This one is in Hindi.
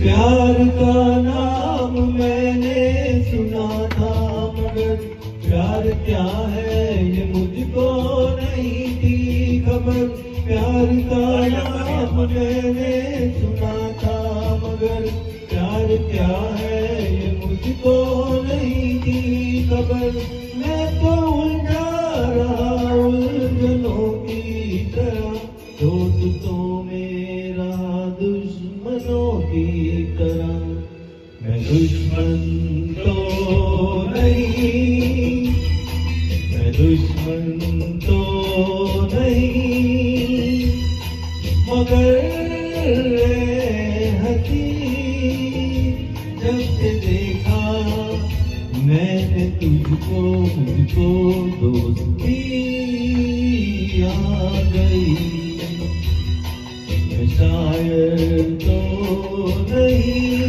प्यार का नाम मैंने सुना था, मगर प्यार क्या है ये मुझको नहीं थी खबर। प्यार का नाम मैंने सुना था, मगर प्यार क्या है ये मुझको नहीं थी खबर। मैं तो उलझा रहा उलझनों की तरह, दोस्त तो मेरा दुश्मनों की तरह। मैं दुश्मन तो नहीं, मैं दुश्मन तो नहीं, मगर हंसी जब से देखा मैंने तुझको, मुझको दोस्ती आ गई। मैं शायर तो नहीं,